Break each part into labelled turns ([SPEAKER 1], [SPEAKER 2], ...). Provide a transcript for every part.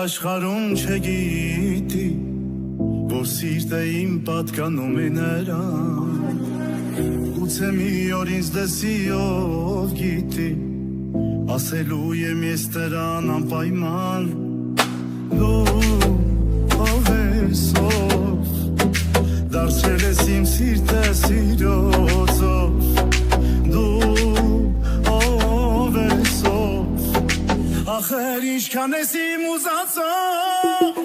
[SPEAKER 1] Աշխարհում չգիտի, որ սիրտը իմ պատկանում է նրան, գուցե մի օր ինձ դեսի ով գիտի, ասելու եմ ես դրան անպայման, դու ով ես ով, դարձրել ես իմ սիրտը սիրոցով, դու ով ես ով, ախր ինչքան ես իմ ուզածով,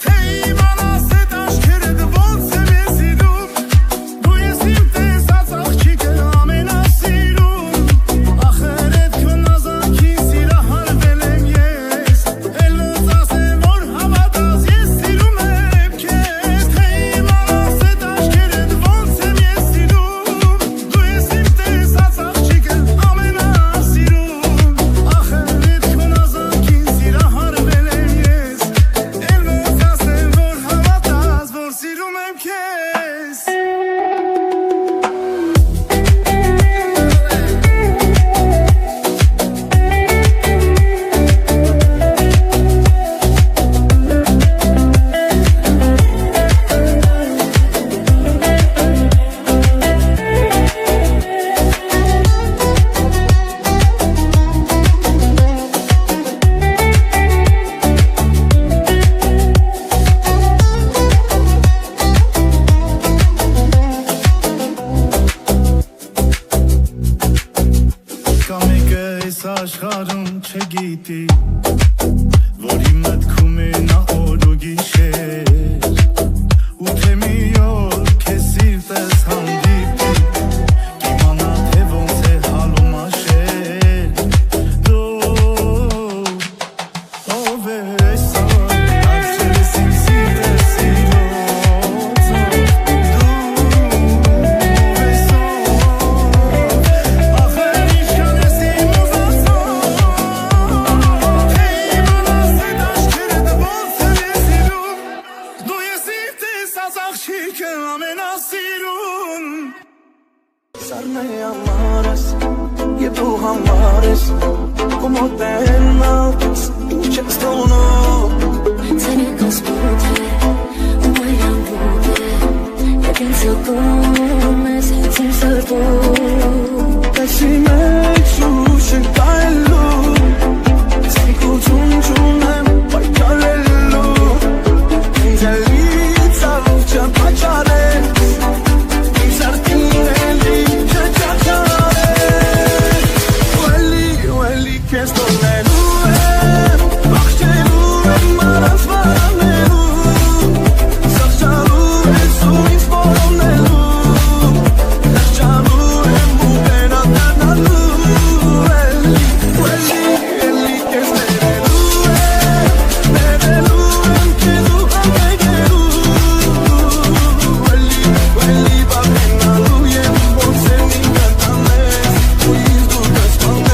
[SPEAKER 1] թե իմանաս էդ աչքերդ ոնց եմ ես սիրում, դու ես իմ տեսած աղջիկը ամենասիրուն, ախր էդ քո նազանքին սիրահարվել եմ ես, էլ ոնց ասեմ որ հավատաս ես սիրում եմ քեզ, թե իմանաս էդ աչքերդ ոնց եմ աշխարհում չգիտի որի մտքում է նա օր ու գիշեր ու թե մի օր քեզ սիրտս հանդիպի կիմանա թե ոնց է հալում աշեր դու ով ես արցես իմ սիրտս սիրոց
[SPEAKER 2] Եվ դու համար ես ու մոտենալս դու չես թողնում
[SPEAKER 3] Ցերեկս բութ է ու այրան բութ է Եվ ինձ հպում ես հենց իմ սրտում
[SPEAKER 2] Կեսի մեջ ուշ են կայլու Սիկություն չունեմ պայքարելու Ինձ էլից ալու չեմ պաչարել Իմ սրտին էլի Քեզ տոնելու եմ, բախչելու եմ մարած վարանելու Սաղճալու ես ու ինձ որոնելու Լրջալու եմ ու վերադառնալու Էլի քեզ ներելու եմ քեզ ու համեգելու Էլի բավենալու եմ ոնց եմ իմ կտանես ու ինձ դու կսպանես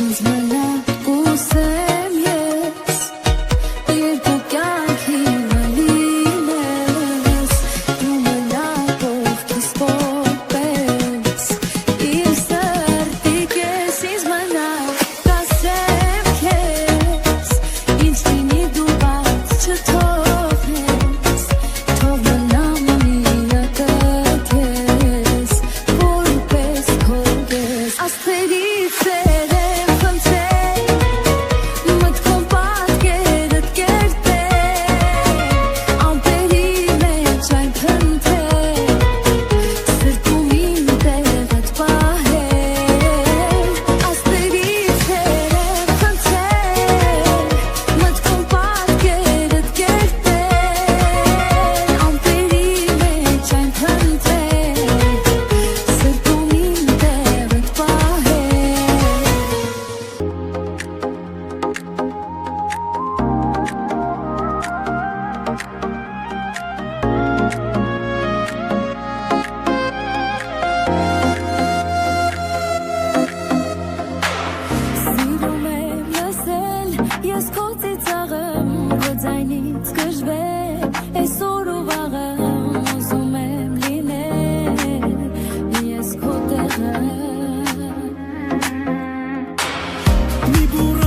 [SPEAKER 3] ինձ մնաք կուսեմ ես երկու կյանքի մլինես դու մնաք ովքիս պոպես իմ սրտի կես ինձ մնաք կասեմ քեզ ինձ լինի դու բաց չթողնես թող մնամ միակը քեզ որպես քո կես աստղերից սերեմ խնդրել մտքում պատկերդ կերտել ամպերի մեջ այն փնթել սրտում իմ տեղդ պահել աստղերից սերեմ խնդրել մտքում պատկերդ կերտել ամպերի մեջ այն փնթել սրտում իմ տեղդ Սիրում եմ լսել, ես քո ծիծաղը, քո ձայնից գժվել, այսօր ու վաղը ուզում եմ լինել, ես քո տեղը
[SPEAKER 1] մի բուռ